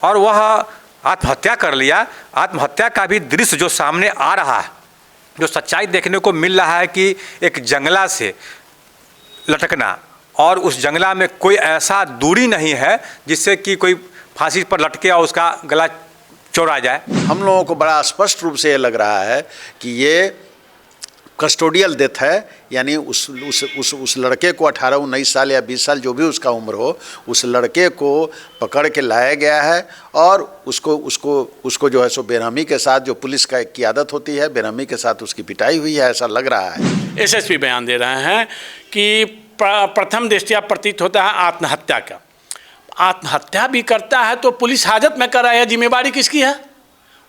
और वह आत्महत्या कर लिया। आत्महत्या का भी दृश्य जो सामने आ रहा है, जो सच्चाई देखने को मिल रहा है कि एक जंगला से लटकना, और उस जंगला में कोई ऐसा दूरी नहीं है जिससे कि कोई फांसी पर लटके और उसका गला चौड़ा जाए। हम लोगों को बड़ा स्पष्ट रूप से ये लग रहा है कि ये कस्टोडियल डेथ है, यानी उस लड़के को 18-19 साल या 20 साल जो भी उसका उम्र हो, उस लड़के को पकड़ के लाया गया है और उसको जो है सो बेरहमी के साथ, जो पुलिस की आदत होती है, बेरहमी के साथ उसकी पिटाई हुई है, ऐसा लग रहा है। एसएसपी बयान दे रहे हैं कि प्रथम दृष्टया प्रतीत होता है आत्महत्या का। आत्महत्या भी करता है तो पुलिस हाजत में कराया, जिम्मेवारी किसकी है?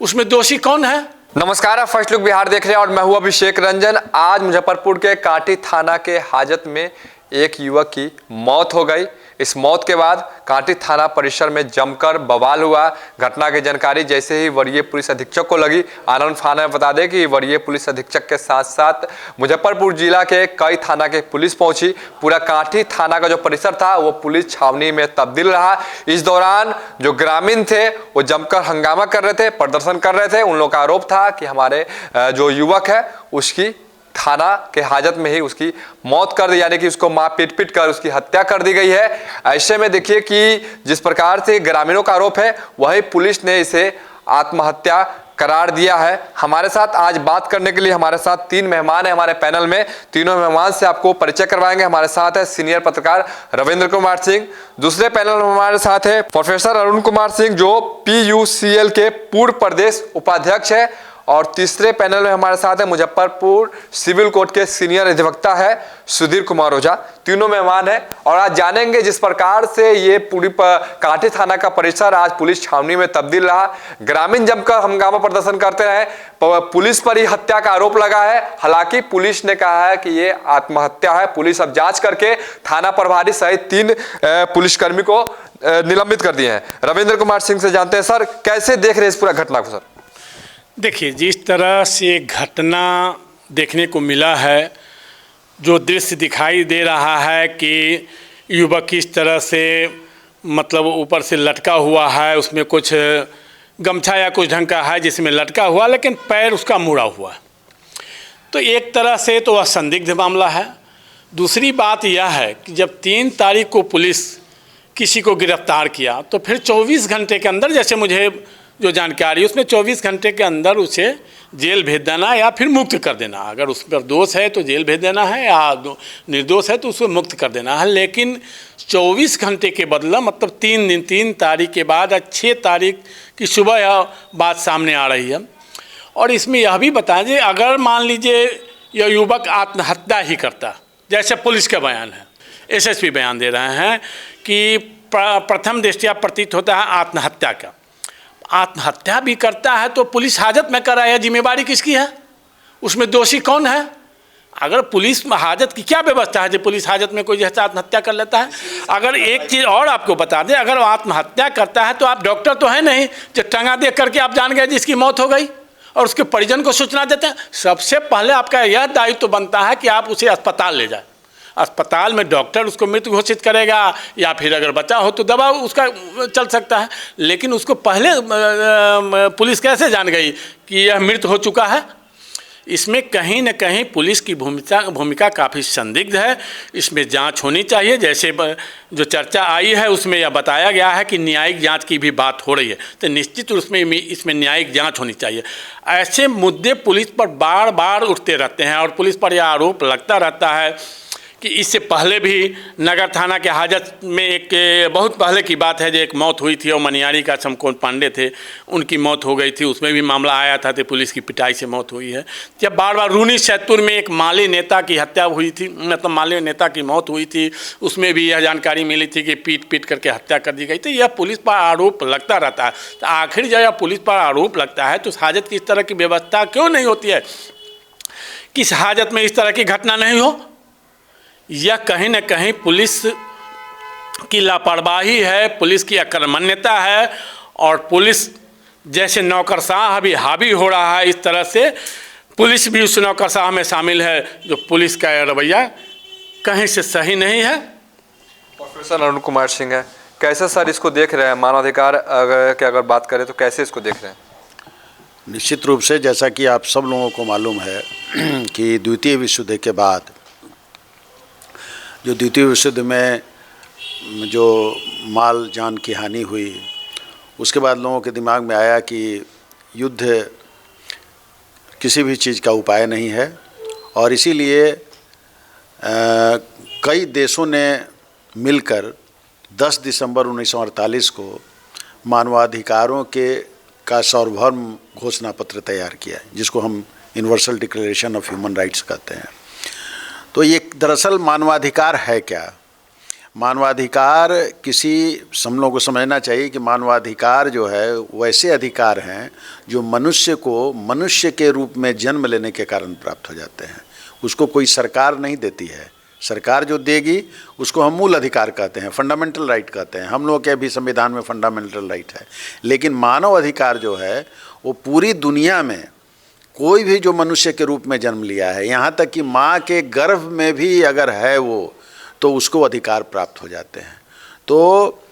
उसमें दोषी कौन है? नमस्कार, आप फर्स्ट लुक बिहार देख रहे हैं और मैं हूं अभिषेक रंजन। आज मुजफ्फरपुर के कांटी थाना के हाजत में एक युवक की मौत हो गई। इस मौत के बाद कांटी थाना परिसर में जमकर बवाल हुआ। घटना की जानकारी जैसे ही वरीय पुलिस अधीक्षक को लगी, आनंद थाना में बता दें कि वरीय पुलिस अधीक्षक के साथ साथ मुजफ्फरपुर जिला के कई थाना के पुलिस पहुंची। पूरा कांटी थाना का जो परिसर था वो पुलिस छावनी में तब्दील रहा। इस दौरान जो ग्रामीण थे वो जमकर हंगामा कर रहे थे, प्रदर्शन कर रहे थे। उन लोगों का आरोप था कि हमारे जो युवक है उसकी थाना के हाजत में ही उसकी मौत कर दी, यानी कि उसको मार पीट कर उसकी हत्या कर दी गई है। ऐसे में देखिए कि जिस प्रकार से ग्रामीणों का आरोप है वही पुलिस ने इसे आत्महत्या करार दिया है। हमारे साथ आज बात करने के लिए हमारे साथ 3 मेहमान हैं हमारे पैनल में। तीनों मेहमान से आपको परिचय करवाएंगे। हमारे साथ है सीनियर पत्रकार रविंद्र कुमार सिंह। दूसरे पैनल में हमारे साथ है प्रोफेसर अरुण कुमार सिंह जो PUCL के पूर्व प्रदेश उपाध्यक्ष है। और तीसरे पैनल में हमारे साथ है मुजफ्फरपुर सिविल कोर्ट के सीनियर अधिवक्ता है सुधीर कुमार ओझा। तीनों मेहमान हैं और आज जानेंगे जिस प्रकार से ये पूरी कांटी थाना का परिसर आज पुलिस छावनी में तब्दील रहा। ग्रामीण जमकर हंगामा प्रदर्शन करते रहे, पुलिस पर ही हत्या का आरोप लगा है। हालांकि पुलिस ने कहा है कि ये आत्महत्या है। पुलिस अब जांच करके थाना प्रभारी सहित 3 पुलिसकर्मी को निलंबित कर दिए हैं। रविंद्र कुमार सिंह से जानते हैं, सर कैसे देख रहे हैं इस पूरा घटना को? सर देखिए, जिस तरह से घटना देखने को मिला है, जो दृश्य दिखाई दे रहा है कि युवक किस तरह से मतलब ऊपर से लटका हुआ है, उसमें कुछ गमछा या कुछ ढंग का है जिसमें लटका हुआ, लेकिन पैर उसका मुड़ा हुआ है। तो एक तरह से तो वह संदिग्ध मामला है। दूसरी बात यह है कि जब 3 तारीख को पुलिस किसी को गिरफ्तार किया तो फिर 24 घंटे के अंदर, जैसे मुझे जो जानकारी उसमें 24 घंटे के अंदर उसे जेल भेज देना या फिर मुक्त कर देना। अगर उस पर दोष है तो जेल भेज देना है, या निर्दोष है तो उसको मुक्त कर देना है। लेकिन 24 घंटे के बदला मतलब 3 दिन, 3 तारीख के बाद 6 तारीख की सुबह यह बात सामने आ रही है। और इसमें यह भी बता दें, अगर मान लीजिए यह युवक आत्महत्या ही करता, जैसे पुलिस का बयान है, एसएसपी बयान दे रहे हैं कि प्रथम दृष्टया प्रतीत होता है आत्महत्या का। आत्महत्या भी करता है तो पुलिस हाजत में कराया, जिम्मेवारी किसकी है? उसमें दोषी कौन है? अगर पुलिस में हाजत की क्या व्यवस्था है जो पुलिस हाजत में कोई जैसा आत्महत्या कर लेता है? अगर एक चीज़ और आपको बता दें, अगर वो आत्महत्या करता है तो आप डॉक्टर तो है नहीं जो टंगा देख करके आप जान गए जिसकी मौत हो गई और उसके परिजन को सूचना देते हैं। सबसे पहले आपका यह दायित्व बनता है कि आप उसे अस्पताल ले जाए। अस्पताल में डॉक्टर उसको मृत घोषित करेगा या फिर अगर बचा हो तो दवा उसका चल सकता है। लेकिन उसको पहले पुलिस कैसे जान गई कि यह मृत हो चुका है? इसमें कहीं न कहीं पुलिस की भूमिका काफ़ी संदिग्ध है। इसमें जांच होनी चाहिए। जैसे जो चर्चा आई है उसमें यह बताया गया है कि न्यायिक जांच की भी बात हो रही है, तो निश्चित उसमें इसमें न्यायिक जांच होनी चाहिए। ऐसे मुद्दे पुलिस पर बार बार उठते रहते हैं और पुलिस पर यह आरोप लगता रहता है कि इससे पहले भी नगर थाना के हाजत में एक बहुत पहले की बात है जो एक मौत हुई थी और मनियारी का शमकोन पांडे थे, उनकी मौत हो गई थी। उसमें भी मामला आया था तो पुलिस की पिटाई से मौत हुई है। जब बार बार रूनी सैदपुर में एक माली नेता की हत्या हुई थी, मतलब माली नेता की मौत हुई थी, उसमें भी यह जानकारी मिली थी कि पीट करके हत्या कर दी गई थी। यह पुलिस पर आरोप लगता रहता है। तो आखिर जब यह पुलिस पर आरोप लगता है तो हाजत की इस तरह की व्यवस्था क्यों नहीं होती है कि इस हाजत में इस तरह की घटना नहीं हो? यह कहीं न कहीं पुलिस की लापरवाही है, पुलिस की अकर्मण्यता है। और पुलिस जैसे नौकरशाह अभी हावी हो रहा है, इस तरह से पुलिस भी उस नौकरशाह में शामिल है। जो पुलिस का रवैया कहीं से सही नहीं है। प्रोफेसर अरुण कुमार सिंह है, कैसे सर इसको देख रहे हैं, मानवाधिकार की अगर बात करें तो कैसे इसको देख रहे हैं? निश्चित रूप से जैसा कि आप सब लोगों को मालूम है कि द्वितीय विश्व युद्ध के बाद जो द्वितीय विश्व युद्ध में जो माल जान की हानि हुई, उसके बाद लोगों के दिमाग में आया कि युद्ध किसी भी चीज़ का उपाय नहीं है, और इसीलिए कई देशों ने मिलकर 10 दिसंबर 1948 को मानवाधिकारों का सार्वभौम घोषणा पत्र तैयार किया, जिसको हम universal declaration of human rights कहते हैं। तो ये दरअसल मानवाधिकार है क्या? मानवाधिकार हम लोगों को समझना चाहिए कि मानवाधिकार जो है वैसे अधिकार हैं जो मनुष्य को मनुष्य के रूप में जन्म लेने के कारण प्राप्त हो जाते हैं। उसको कोई सरकार नहीं देती है, सरकार जो देगी उसको हम मूल अधिकार कहते हैं, फंडामेंटल राइट कहते हैं। हम लोग के भी संविधान में फंडामेंटल राइट है, लेकिन मानव अधिकार जो है वो पूरी दुनिया में कोई भी जो मनुष्य के रूप में जन्म लिया है, यहाँ तक कि माँ के गर्भ में भी अगर है वो, तो उसको अधिकार प्राप्त हो जाते हैं। तो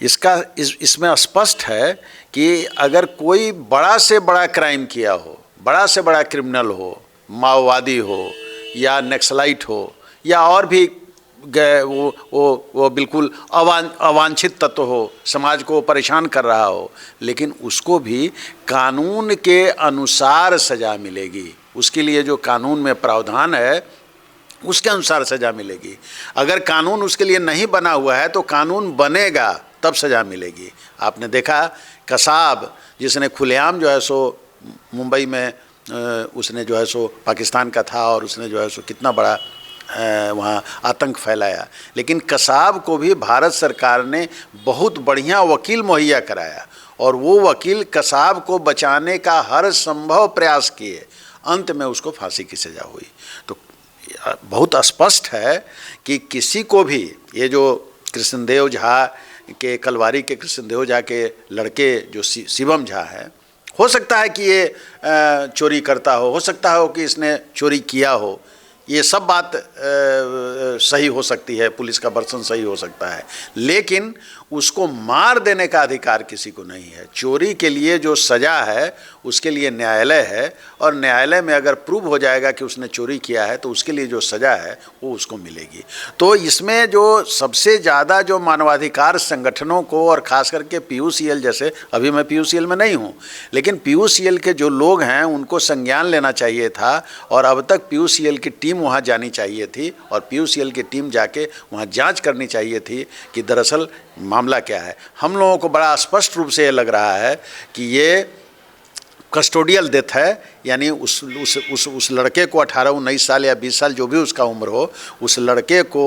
इसमें स्पष्ट है कि अगर कोई बड़ा से बड़ा क्राइम किया हो, बड़ा से बड़ा क्रिमिनल हो, माओवादी हो या नक्सलाइट हो या और भी वो बिल्कुल अवांछित तत्व हो, समाज को परेशान कर रहा हो, लेकिन उसको भी कानून के अनुसार सज़ा मिलेगी। उसके लिए जो कानून में प्रावधान है उसके अनुसार सज़ा मिलेगी। अगर कानून उसके लिए नहीं बना हुआ है तो कानून बनेगा तब सज़ा मिलेगी। आपने देखा कसाब जिसने खुलेआम जो है सो मुंबई में उसने जो है सो पाकिस्तान का था और उसने जो है सो कितना बड़ा वहाँ आतंक फैलाया, लेकिन कसाब को भी भारत सरकार ने बहुत बढ़िया वकील मुहैया कराया और वो वकील कसाब को बचाने का हर संभव प्रयास किए, अंत में उसको फांसी की सज़ा हुई। तो बहुत स्पष्ट है कि किसी को भी, ये जो कृष्णदेव झा के कलवारी के कृष्णदेव झा के लड़के जो शिवम झा है, हो सकता है कि ये चोरी करता हो सकता हो कि इसने चोरी किया हो, ये सब बात सही हो सकती है, पुलिस का वर्षन सही हो सकता है, लेकिन उसको मार देने का अधिकार किसी को नहीं है। चोरी के लिए जो सज़ा है उसके लिए न्यायालय है, और न्यायालय में अगर प्रूव हो जाएगा कि उसने चोरी किया है तो उसके लिए जो सज़ा है वो उसको मिलेगी। तो इसमें जो सबसे ज़्यादा जो मानवाधिकार संगठनों को, और ख़ास करके PUCL जैसे, अभी मैं PUCL में नहीं हूँ, लेकिन PUCL के जो लोग हैं उनको संज्ञान लेना चाहिए था, और अब तक PUCL की टीम वहाँ जानी चाहिए थी और PUCL की टीम जाके वहाँ जांच करनी चाहिए थी कि दरअसल मामला क्या है। हम लोगों को बड़ा स्पष्ट रूप से ये लग रहा है कि ये कस्टोडियल डेथ है, यानी उस लड़के को 18, 19 साल या 20 साल जो भी उसका उम्र हो, उस लड़के को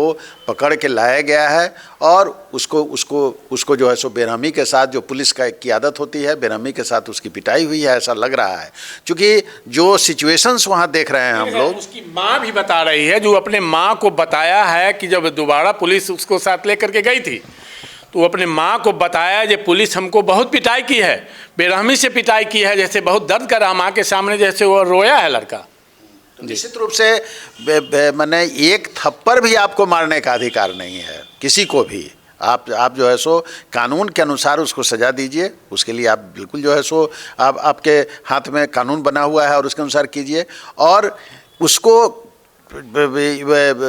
पकड़ के लाया गया है और उसको जो है सो बेरहमी के साथ, जो पुलिस की आदत होती है, बेरहमी के साथ उसकी पिटाई हुई है, ऐसा लग रहा है। क्योंकि जो सिचुएशंस वहाँ देख रहे हैं हम लोग, उसकी माँ भी बता रही है, जो अपने माँ को बताया है कि जब दोबारा पुलिस उसको साथ लेकर के गई थी तो वो अपने माँ को बताया कि पुलिस हमको बहुत पिटाई की है, बेरहमी से पिटाई की है, जैसे बहुत दर्द करा माँ के सामने, जैसे वो रोया है लड़का। निश्चित रूप से मैंने एक थप्पड़ भी आपको मारने का अधिकार नहीं है किसी को भी। आप जो है सो कानून के अनुसार उसको सज़ा दीजिए, उसके लिए आप बिल्कुल जो है सो आपके हाथ में कानून बना हुआ है और उसके अनुसार कीजिए। और उसको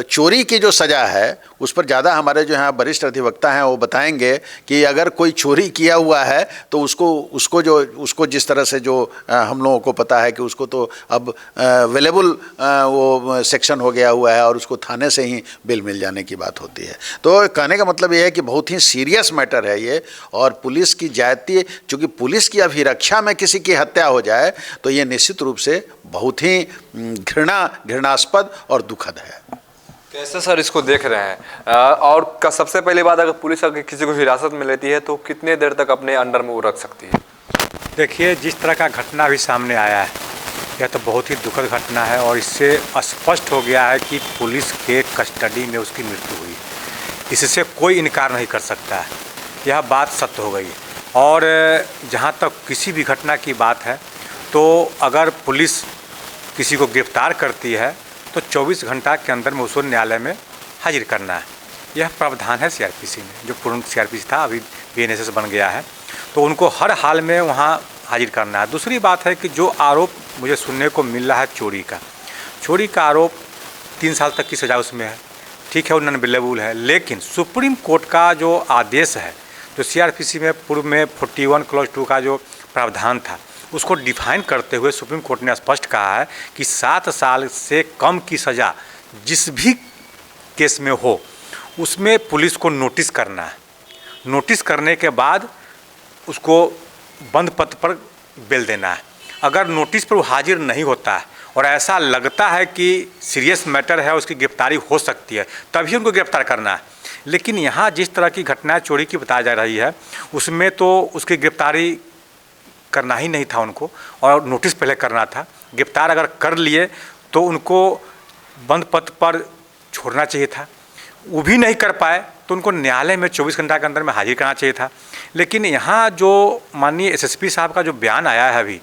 चोरी की जो सज़ा है उस पर ज़्यादा हमारे जो यहाँ वरिष्ठ अधिवक्ता हैं वो बताएंगे कि अगर कोई चोरी किया हुआ है तो उसको जिस तरह से जो हम लोगों को पता है कि उसको तो अब अवेलेबल वो सेक्शन हो गया हुआ है और उसको थाने से ही बेल मिल जाने की बात होती है। तो कहने का मतलब ये है कि बहुत ही सीरियस मैटर है ये, और पुलिस की जाती, चूँकि पुलिस की अभिरक्षा में किसी की हत्या हो जाए तो ये निश्चित रूप से बहुत ही घृणास्पद और दुखद है। कैसे सर इसको देख रहे हैं? और सबसे पहली बात, अगर पुलिस अगर किसी को हिरासत में लेती है तो कितने देर तक अपने अंडर में वो रख सकती है? देखिए, जिस तरह का घटना भी सामने आया है, यह तो बहुत ही दुखद घटना है और इससे स्पष्ट हो गया है कि पुलिस के कस्टडी में उसकी मृत्यु हुई। इससे कोई इनकार नहीं कर सकता है, यह बात सत्य हो गई। और जहाँ तक किसी भी घटना की बात है, तो अगर पुलिस किसी को गिरफ्तार करती है तो 24 घंटा के अंदर में उसको न्यायालय में हाजिर करना है। यह प्रावधान है सीआरपीसी में, जो पूर्ण सीआरपीसी था अभी बीएनएसएस बन गया है, तो उनको हर हाल में वहाँ हाजिर करना है। दूसरी बात है कि जो आरोप मुझे सुनने को मिल रहा है चोरी का आरोप 3 साल तक की सज़ा उसमें है, ठीक है, वो नॉन अवेलेबल है। लेकिन सुप्रीम कोर्ट का जो आदेश है, जो सीआरपीसी में पूर्व में 41 क्लॉज 2 का जो प्रावधान था, उसको डिफाइन करते हुए सुप्रीम कोर्ट ने स्पष्ट कहा है कि 7 साल से कम की सज़ा जिस भी केस में हो उसमें पुलिस को नोटिस करना है। नोटिस करने के बाद उसको बंद पत्र पर बेल देना है। अगर नोटिस पर वो हाजिर नहीं होता है और ऐसा लगता है कि सीरियस मैटर है, उसकी गिरफ्तारी हो सकती है, तभी उनको गिरफ्तार करना है। लेकिन यहाँ जिस तरह की घटनाएं चोरी की बताई जा रही है, उसमें तो उसकी गिरफ्तारी करना ही नहीं था उनको, और नोटिस पहले करना था। गिरफ्तार अगर कर लिए तो उनको बंद पत्र पर छोड़ना चाहिए था। वो भी नहीं कर पाए तो उनको न्यायालय में 24 घंटा के अंदर में हाजिर करना चाहिए था। लेकिन यहाँ जो माननीय एसएसपी साहब का जो बयान आया है अभी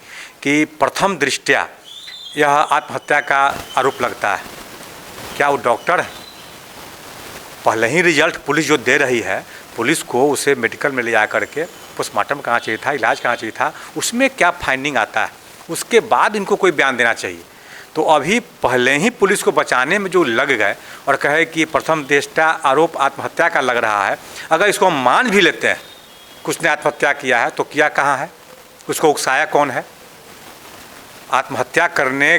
कि प्रथम दृष्टया यह आत्महत्या का आरोप लगता है, क्या वो डॉक्टर है? पहले ही रिजल्ट पुलिस जो दे रही है, पुलिस को उसे मेडिकल में ले जा करके पोस्टमार्टम करना चाहिए था, इलाज करना चाहिए था। उसमें क्या फाइंडिंग आता है, उसके बाद इनको कोई बयान देना चाहिए। तो अभी पहले ही पुलिस को बचाने में जो लग गए और कहे कि प्रथम दृष्टया आरोप आत्महत्या का लग रहा है, अगर इसको हम मान भी लेते हैं कुछ ने आत्महत्या किया है, तो किया कहाँ है, उसको उकसाया कौन है? आत्महत्या करने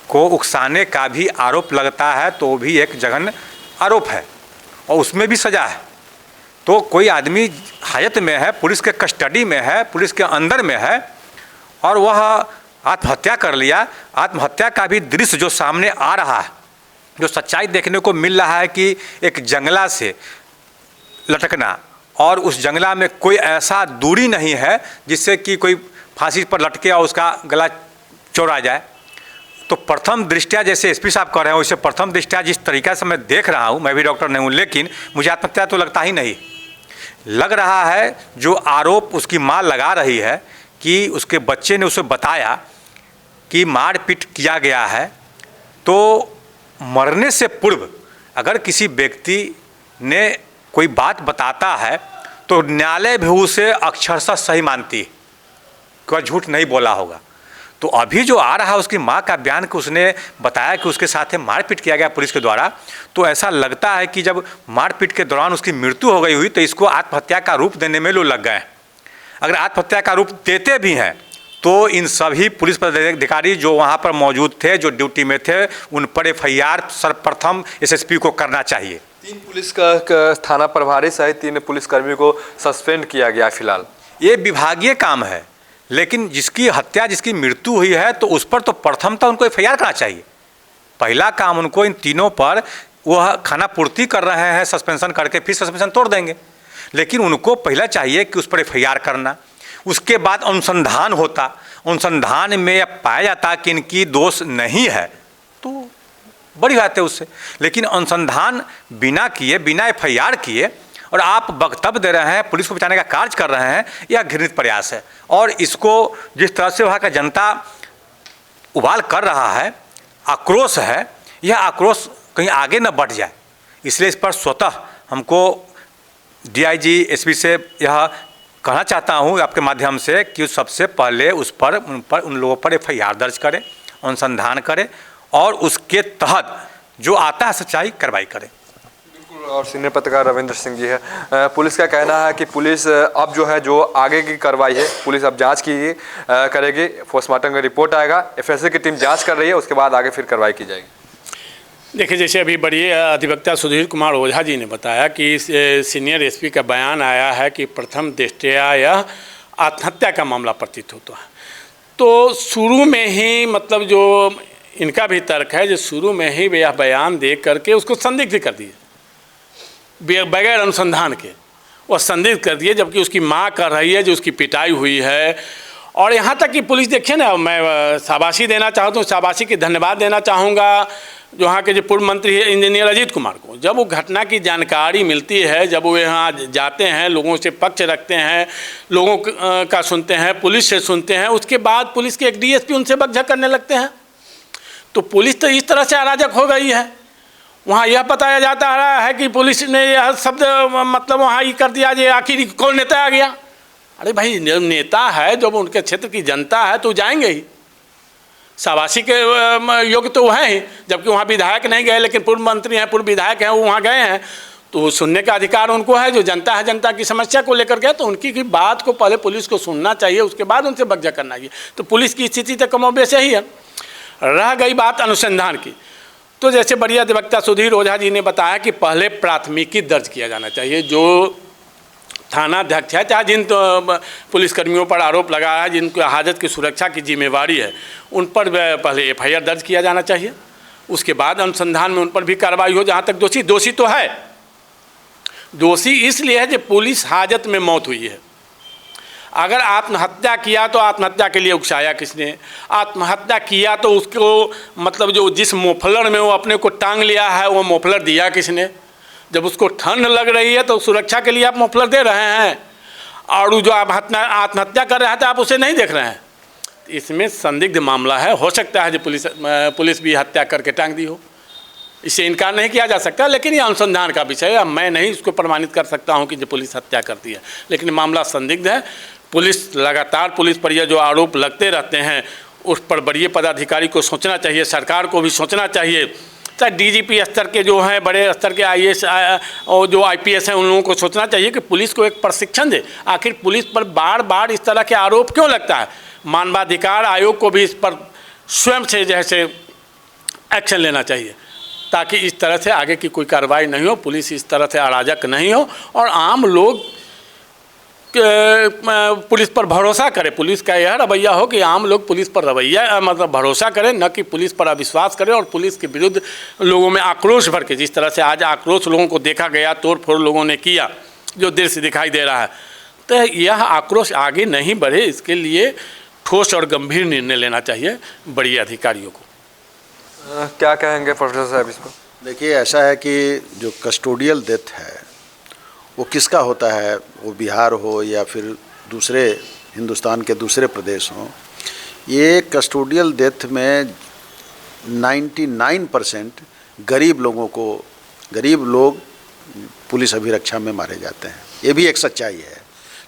को उकसाने का भी आरोप लगता है तो भी एक जघन्य आरोप है और उसमें भी सज़ा है। तो कोई आदमी हाजत में है, पुलिस के कस्टडी में है, पुलिस के अंदर में है, और वह आत्महत्या कर लिया। आत्महत्या का भी दृश्य जो सामने आ रहा है, जो सच्चाई देखने को मिल रहा है कि एक जंगला से लटकना, और उस जंगला में कोई ऐसा दूरी नहीं है जिससे कि कोई फांसी पर लटके और उसका गला चौड़ा जाए। तो प्रथम दृष्टया, जैसे एसपी साहब कह रहे हैं, वैसे प्रथम दृष्टया जिस तरीक़े से मैं देख रहा हूँ, मैं भी डॉक्टर नहीं हूँ, लेकिन मुझे आत्महत्या तो लगता ही नहीं। लग रहा है जो आरोप उसकी माँ लगा रही है कि उसके बच्चे ने उसे बताया कि मारपीट किया गया है, तो मरने से पूर्व अगर किसी व्यक्ति ने कोई बात बताता है तो न्यायालय भी उसे अक्षरशः सही मानती है कि वह झूठ नहीं बोला होगा। तो अभी जो आ रहा है उसकी माँ का बयान कि उसने बताया कि उसके साथ मारपीट किया गया पुलिस के द्वारा, तो ऐसा लगता है कि जब मारपीट के दौरान उसकी मृत्यु हो गई हुई तो इसको आत्महत्या का रूप देने में लोग लग गए। अगर आत्महत्या का रूप देते भी हैं तो इन सभी पुलिस पदाधिकारी जो वहाँ पर मौजूद थे, जो ड्यूटी में थे, उन पर एफआईआर सर्वप्रथम एसएसपी को करना चाहिए। 3 पुलिस का थाना प्रभारी सहित 3 पुलिसकर्मियों को सस्पेंड किया गया फिलहाल। ये विभागीय काम है, लेकिन जिसकी हत्या, जिसकी मृत्यु हुई है, तो उस पर तो प्रथमतः उनको एफआईआर करना चाहिए। पहला काम उनको इन तीनों पर, वह खाना पूर्ति कर रहे हैं सस्पेंशन करके, फिर सस्पेंशन तोड़ देंगे, लेकिन उनको पहला चाहिए कि उस पर एफआईआर करना। उसके बाद अनुसंधान होता, अनुसंधान में पाया जाता कि इनकी दोष नहीं है तो बड़ी बात है उससे। लेकिन अनुसंधान बिना किए, बिना एफआईआर किए, और आप वक्तव्य दे रहे हैं, पुलिस को बचाने का कार्य कर रहे हैं, यह घृणित प्रयास है। और इसको जिस तरह से वहाँ का जनता उबाल कर रहा है, आक्रोश है, यह आक्रोश कहीं आगे न बढ़ जाए, इसलिए इस पर स्वतः हमको डीआईजी एसपी से यह कहना चाहता हूँ आपके माध्यम से कि सबसे पहले उन लोगों पर एफआईआर दर्ज करें, अनुसंधान करें, और उसके तहत जो आता है सच्चाई कार्रवाई करें। बिल्कुल। और सीनियर पत्रकार रविंद्र सिंह जी है। पुलिस का कहना है कि पुलिस अब जो है, जो आगे की कार्रवाई है, पुलिस अब जाँच करेगी, पोस्टमार्टम का रिपोर्ट आएगा, एफएसएल की टीम जाँच कर रही है, उसके बाद आगे फिर कार्रवाई की जाएगी। देखिए, जैसे अभी बड़ी अधिवक्ता सुधीर कुमार ओझा जी ने बताया कि सीनियर एसपी का बयान आया है कि प्रथम दृष्टया यह आत्महत्या का मामला प्रतीत होता है। तो शुरू में ही, मतलब जो इनका भी तर्क है, जो शुरू में ही यह बयान दे करके उसको संदिग्ध कर दिए, बगैर अनुसंधान के वह संदिग्ध कर दिए, जबकि उसकी माँ कर रही है जो उसकी पिटाई हुई है। और यहाँ तक कि पुलिस, देखिए ना, मैं शाबाशी देना चाहता हूँ, शाबाशी की धन्यवाद देना चाहूँगा जो यहाँ के जो पूर्व मंत्री है इंजीनियर अजीत कुमार को। जब वो घटना की जानकारी मिलती है, जब वो यहाँ जाते हैं, लोगों से पक्ष रखते हैं, लोगों का सुनते हैं, पुलिस से सुनते हैं, उसके बाद पुलिस के एक डीएसपी उनसे बकझक करने लगते हैं। तो पुलिस तो इस तरह से अराजक हो गई है, वहाँ यह बताया जाता रहा है कि पुलिस ने यह शब्द मतलब वहाँ ये कर दिया, जो आखिर कौन नेता आ गया। अरे भाई, नेता है जब उनके क्षेत्र की जनता है तो जाएंगे ही, शाबाशी के योग्य तो हैं ही, जबकि वहाँ विधायक नहीं गए लेकिन पूर्व मंत्री हैं, पूर्व विधायक हैं, वो वहाँ गए हैं तो सुनने का अधिकार उनको है। जो जनता है, जनता की समस्या को लेकर गए तो उनकी की बात को पहले पुलिस को सुनना चाहिए, उसके बाद उनसे बकझक करना चाहिए। तो पुलिस की स्थिति तो कमोबेश यही है। रह गई बात अनुसंधान की, तो जैसे वरीय अधिवक्ता सुधीर ओझा जी ने बताया कि पहले प्राथमिकी दर्ज किया जाना चाहिए। जो थानाध्यक्ष है, चाहे जिन पुलिसकर्मियों पर आरोप लगाया है, जिनको हाजत की सुरक्षा की जिम्मेवारी है, उन पर पहले FIR दर्ज किया जाना चाहिए। उसके बाद अनुसंधान में उन पर भी कार्रवाई हो। जहाँ तक दोषी तो है, दोषी इसलिए है कि पुलिस हाजत में मौत हुई है। अगर आत्महत्या किया तो आत्महत्या के लिए उकसाया किसने, आत्महत्या किया तो उसको मतलब जो जिस मोफलर में वो अपने को टांग लिया है वो मोफलर दिया किसने। जब उसको ठंड लग रही है तो सुरक्षा के लिए आप मोफलर दे रहे हैं, और जो आप आत्महत्या कर रहे हैं तो आप उसे नहीं देख रहे हैं। इसमें संदिग्ध मामला है। हो सकता है जो पुलिस भी हत्या करके टांग दी हो, इससे इनकार नहीं किया जा सकता, लेकिन ये अनुसंधान का विषय है। मैं नहीं इसको प्रमाणित कर सकता हूँ कि जो पुलिस हत्या करती है, लेकिन मामला संदिग्ध है। पुलिस लगातार पुलिस पर यह जो आरोप लगते रहते हैं उस पर वरीय पदाधिकारी को सोचना चाहिए, सरकार को भी सोचना चाहिए, चाहे DGP स्तर के जो हैं, बड़े स्तर के IAS और जो IPS हैं, उन लोगों को सोचना चाहिए कि पुलिस को एक प्रशिक्षण दे। आखिर पुलिस पर बार बार इस तरह के आरोप क्यों लगता है। मानवाधिकार आयोग को भी इस पर स्वयं से जैसे एक्शन लेना चाहिए, ताकि इस तरह से आगे की कोई कार्रवाई नहीं हो, पुलिस इस तरह से अराजक नहीं हो और आम लोग पुलिस पर भरोसा करें। पुलिस का यह रवैया हो कि आम लोग पुलिस पर रवैया मतलब भरोसा करें, न कि पुलिस पर अविश्वास करें और पुलिस के विरुद्ध लोगों में आक्रोश भर के, जिस तरह से आज आक्रोश लोगों को देखा गया, तोड़फोड़ लोगों ने किया, जो दृश्य दिखाई दे रहा है, तो यह आक्रोश आगे नहीं बढ़े, इसके लिए ठोस और गंभीर निर्णय लेना चाहिए बड़ी अधिकारियों को। क्या कहेंगे प्रोफेसर साहब इस पर? देखिए, ऐसा है कि जो कस्टोडियल डेथ है वो किसका होता है, वो बिहार हो या फिर दूसरे हिंदुस्तान के दूसरे प्रदेश हों, ये कस्टोडियल डेथ में 99% गरीब लोगों को, गरीब लोग पुलिस अभिरक्षा में मारे जाते हैं। ये भी एक सच्चाई है,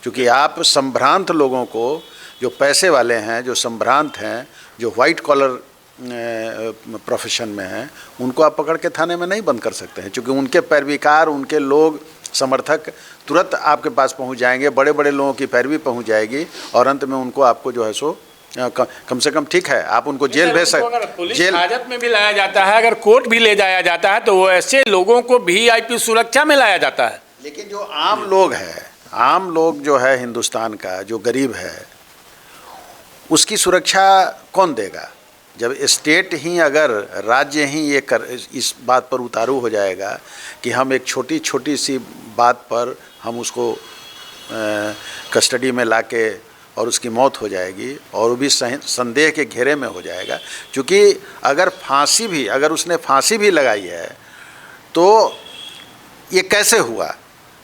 क्योंकि आप संभ्रांत लोगों को, जो पैसे वाले हैं, जो संभ्रांत हैं, जो वाइट कॉलर प्रोफेशन में हैं, उनको आप पकड़ के थाने में नहीं बंद कर सकते हैं, क्योंकि उनके पैरवीकार, उनके लोग, समर्थक तुरंत आपके पास पहुंच जाएंगे, बड़े बड़े लोगों की पैरवी पहुंच जाएगी और अंत में उनको आपको जो है सो कम से कम ठीक है आप उनको जेल भेज सकते। जेल हाजत में भी लाया जाता है, अगर कोर्ट भी ले जाया जाता है तो वो ऐसे लोगों को VIP सुरक्षा में लाया जाता है। लेकिन जो आम लोग है, आम लोग जो है हिंदुस्तान का, जो गरीब है, उसकी सुरक्षा कौन देगा। जब स्टेट ही, अगर राज्य ही ये इस बात पर उतारू हो जाएगा कि हम एक छोटी छोटी सी बात पर हम उसको कस्टडी में लाके और उसकी मौत हो जाएगी और वो भी संदेह के घेरे में हो जाएगा। क्योंकि अगर फांसी भी, अगर उसने फांसी भी लगाई है तो ये कैसे हुआ,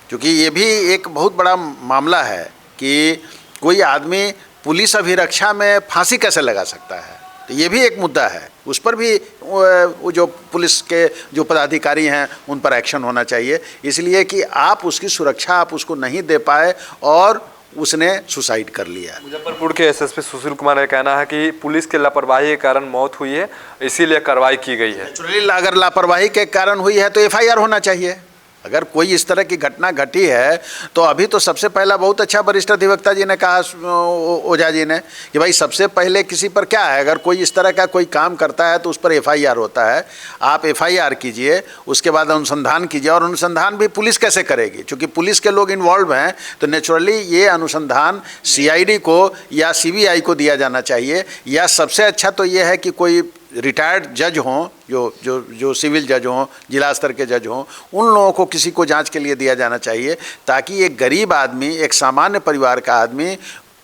क्योंकि ये भी एक बहुत बड़ा मामला है कि कोई आदमी पुलिस अभिरक्षा में फांसी कैसे लगा सकता है। तो ये भी एक मुद्दा है, उस पर भी वो जो पुलिस के जो पदाधिकारी हैं उन पर एक्शन होना चाहिए, इसलिए कि आप उसकी सुरक्षा आप उसको नहीं दे पाए और उसने सुसाइड कर लिया। मुजफ्फरपुर के SSP सुशील कुमार का कहना है कि पुलिस के लापरवाही के कारण मौत हुई है, इसीलिए कार्रवाई की गई है। नेचुरली अगर लापरवाही के कारण हुई है तो FIR होना चाहिए। अगर कोई इस तरह की घटना घटी है तो अभी तो सबसे पहला, बहुत अच्छा वरिष्ठ अधिवक्ता जी ने कहा, ओझा जी ने, कि भाई सबसे पहले किसी पर क्या है, अगर कोई इस तरह का कोई काम करता है तो उस पर FIR होता है। आप FIR कीजिए, उसके बाद अनुसंधान कीजिए, और अनुसंधान भी पुलिस कैसे करेगी, क्योंकि पुलिस के लोग इन्वॉल्व हैं, तो नेचुरली ये अनुसंधान CID को या CBI को दिया जाना चाहिए, या सबसे अच्छा तो ये है कि कोई रिटायर्ड जज हों, जो सिविल जज हों, जिला स्तर के जज हों, उन लोगों को किसी को जांच के लिए दिया जाना चाहिए, ताकि एक गरीब आदमी, एक सामान्य परिवार का आदमी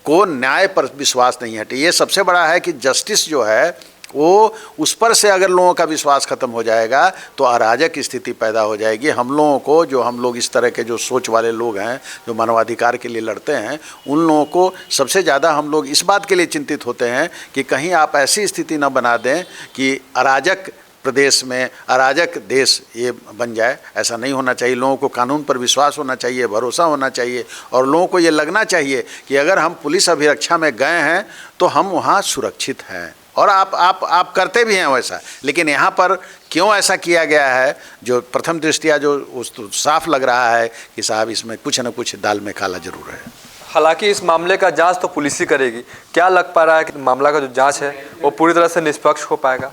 को न्याय पर विश्वास नहीं हटे। ये सबसे बड़ा है कि जस्टिस जो है वो, उस पर से अगर लोगों का विश्वास खत्म हो जाएगा तो अराजक स्थिति पैदा हो जाएगी। हम लोगों को, जो हम लोग इस तरह के जो सोच वाले लोग हैं, जो मानवाधिकार के लिए लड़ते हैं, उन लोगों को सबसे ज़्यादा हम लोग इस बात के लिए चिंतित होते हैं कि कहीं आप ऐसी स्थिति न बना दें कि अराजक प्रदेश में अराजक देश ये बन जाए, ऐसा नहीं होना चाहिए। लोगों को कानून पर विश्वास होना चाहिए, भरोसा होना चाहिए, और लोगों को ये लगना चाहिए कि अगर हम पुलिस अभिरक्षा में गए हैं तो हम वहाँ सुरक्षित हैं, और आप करते भी हैं वैसा। लेकिन यहाँ पर क्यों ऐसा किया गया है, जो प्रथम दृष्टिया जो तो साफ लग रहा है कि साहब इसमें कुछ न कुछ दाल में काला जरूर है। हालांकि इस मामले का जांच तो पुलिस ही करेगी, क्या लग पा रहा है कि मामला का जो जांच है वो पूरी तरह से निष्पक्ष हो पाएगा?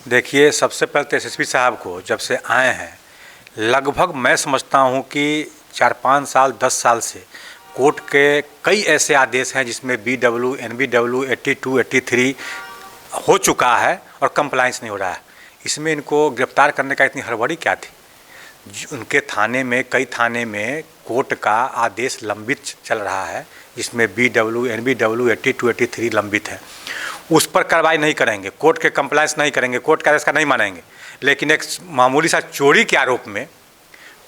देखिए, सबसे पहले तो एसएसपी साहब को जब से आए हैं, लगभग मैं समझता हूँ कि 4-5 साल 10 साल से कोर्ट के कई ऐसे आदेश हैं जिसमें BW, NBW, 82, 83 हो चुका है और कंप्लाइंस नहीं हो रहा है। इसमें इनको गिरफ्तार करने का इतनी हड़बड़ी क्या थी? उनके थाने में, कई थाने में कोर्ट का आदेश लंबित चल रहा है, जिसमें BW, NBW, 82, 83 लंबित है। उस पर कार्रवाई नहीं करेंगे, कोर्ट के कंप्लाइंस नहीं करेंगे, कोर्ट का आदेश का नहीं मानेंगे, लेकिन एक मामूली सा चोरी के आरोप में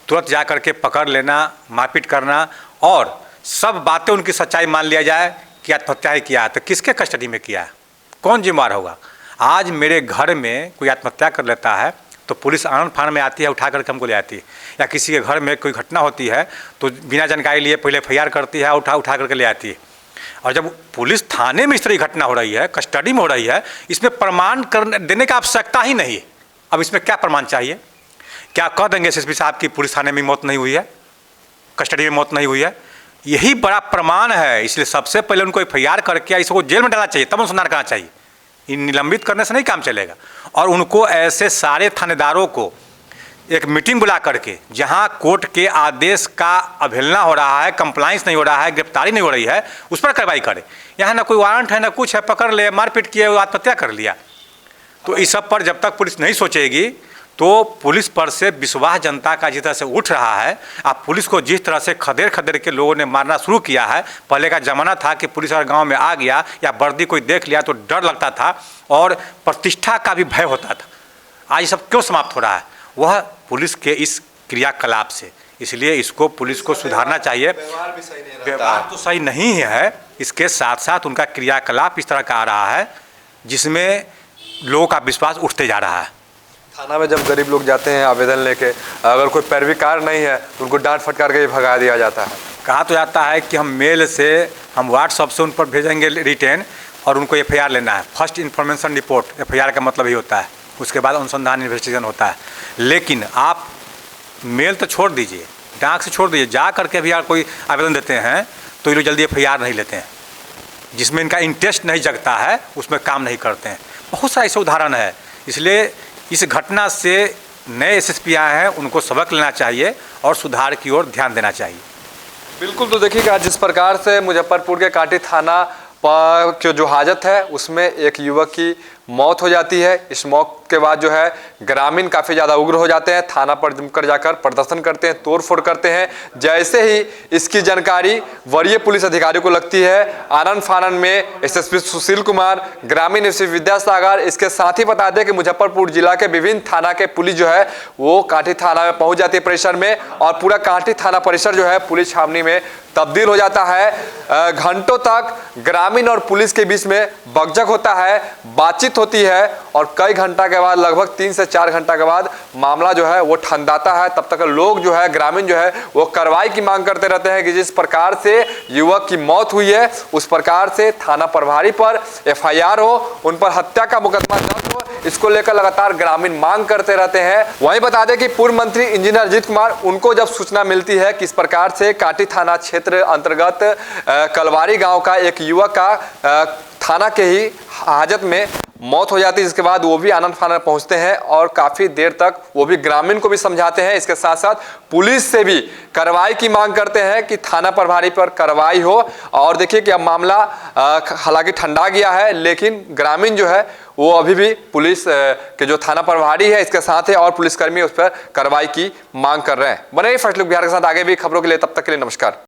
तुरंत जा कर के पकड़ लेना, मारपीट करना, और सब बातें उनकी सच्चाई मान लिया जाए कि आत्महत्या ही किया है, तो किसके कस्टडी में किया है, कौन जिम्मेदार होगा? आज मेरे घर में कोई आत्महत्या कर लेता है तो पुलिस आनन फान में आती है, उठा करके हमको ले आती है, या किसी के घर में कोई घटना होती है तो बिना जानकारी लिए पहले FIR करती है, उठा करके ले आती है। और जब पुलिस थाने में इस तरह की घटना हो रही है, कस्टडी में हो रही है, इसमें प्रमाण देने का आवश्यकता ही नहीं है। अब इसमें क्या प्रमाण चाहिए? क्या कह देंगे एसएसपी साहब की पुलिस थाने में मौत नहीं हुई है, कस्टडी में मौत नहीं हुई है? यही बड़ा प्रमाण है। इसलिए सबसे पहले उनको FIR करके इसको जेल में डालना चाहिए, तब सुधार करना चाहिए। निलंबित करने से नहीं काम चलेगा। और उनको ऐसे सारे थानेदारों को एक मीटिंग बुला करके, जहां कोर्ट के आदेश का अवहेलना हो रहा है, कंप्लाइंस नहीं हो रहा है, गिरफ्तारी नहीं हो रही है, उस पर कार्रवाई करे। यहाँ ना कोई वारंट है, ना कुछ है, पकड़ ले, मारपीट किए, आत्महत्या कर लिया। तो इस सब पर जब तक पुलिस नहीं सोचेगी तो पुलिस पर से विश्वास जनता का जिस तरह से उठ रहा है, आप पुलिस को जिस तरह से खदेड़ के लोगों ने मारना शुरू किया है। पहले का ज़माना था कि पुलिस अगर गांव में आ गया या वर्दी कोई देख लिया तो डर लगता था और प्रतिष्ठा का भी भय होता था। आज सब क्यों समाप्त हो रहा है? वह पुलिस के इस क्रियाकलाप से। इसलिए इसको पुलिस को सुधारना चाहिए। व्यवहार तो सही नहीं है, इसके साथ साथ उनका क्रियाकलाप इस तरह का आ रहा है जिसमें लोगों का विश्वास उठते जा रहा है। थाना में जब गरीब लोग जाते हैं आवेदन लेके, अगर कोई पैरवीकार नहीं है तो उनको डांट फटकार के ही भगा दिया जाता है। कहा तो जाता है कि हम मेल से, हम व्हाट्सअप से उन पर भेजेंगे रिटेन, और उनको FIR लेना है। फर्स्ट इन्फॉर्मेशन रिपोर्ट, FIR का मतलब ही होता है। उसके बाद अनुसंधान इन्वेस्टिगेशन होता है। लेकिन आप मेल तो छोड़ दीजिए, डाक से छोड़ दीजिए, जा करके भी कोई आवेदन देते हैं तो ये लोग जल्दी FIR नहीं लेते हैं। जिसमें इनका इंटरेस्ट नहीं जगता है उसमें काम नहीं करते हैं। बहुत सारे ऐसे उदाहरण है। इसलिए इस घटना से नए SSP आए हैं, उनको सबक लेना चाहिए और सुधार की ओर ध्यान देना चाहिए। बिल्कुल। तो देखिएगा, जिस प्रकार से मुजफ्फरपुर के कांटी थाना की जो हाजत है उसमें एक युवक की मौत हो जाती है। इस मौत के बाद जो है ग्रामीण काफ़ी ज़्यादा उग्र हो जाते हैं, थाना पर जमकर जाकर प्रदर्शन करते हैं, तोड़फोड़ करते हैं। जैसे ही इसकी जानकारी वरीय पुलिस अधिकारी को लगती है, आनन फानन में SSP सुशील कुमार, ग्रामीण SSP विद्यासागर, इसके साथ ही बता दें कि मुजफ्फरपुर जिला के विभिन्न थाना के पुलिस जो है वो कांटी थाना में पहुंच जाती है परिसर में, और पूरा कांटी थाना परिसर जो है पुलिस छावनी में तब्दील हो जाता है। घंटों तक ग्रामीण और पुलिस के बीच में बकझक होता है, बातचीत होती है, और कई घंटा के बाद, लगभग 3 से 4 घंटा के बाद मामला जो है वो ठंडाता है। तब तक लोग जो है, ग्रामीण जो है वो कार्रवाई की मांग करते रहते हैं कि जिस प्रकार से युवक की मौत हुई है उस प्रकार से थाना प्रभारी पर FIR हो, उन पर हत्या का मुकदमा दर्ज हो। इसको लेकर लगातार ग्रामीण मांग करते रहते हैं। वहीं बता दें कि पूर्व मंत्री इंजीनियर अजीत कुमार, उनको जब सूचना मिलती है कि इस प्रकार से कांटी थाना क्षेत्र अंतर्गत कलवारी गांव का एक युवक का थाना के ही हाजत में मौत हो जाती है, जिसके बाद वो भी आनन फानन पहुंचते हैं और काफ़ी देर तक वो भी ग्रामीण को भी समझाते हैं। इसके साथ साथ पुलिस से भी कार्रवाई की मांग करते हैं कि थाना प्रभारी पर कार्रवाई हो। और देखिए कि अब मामला हालांकि ठंडा गया है, लेकिन ग्रामीण जो है वो अभी भी पुलिस के जो थाना प्रभारी है इसके साथ है और पुलिसकर्मी उस पर कार्रवाई की मांग कर रहे हैं। बने रहिए फर्स्ट लुक बिहार के साथ, आगे भी खबरों के लिए। तब तक के लिए नमस्कार।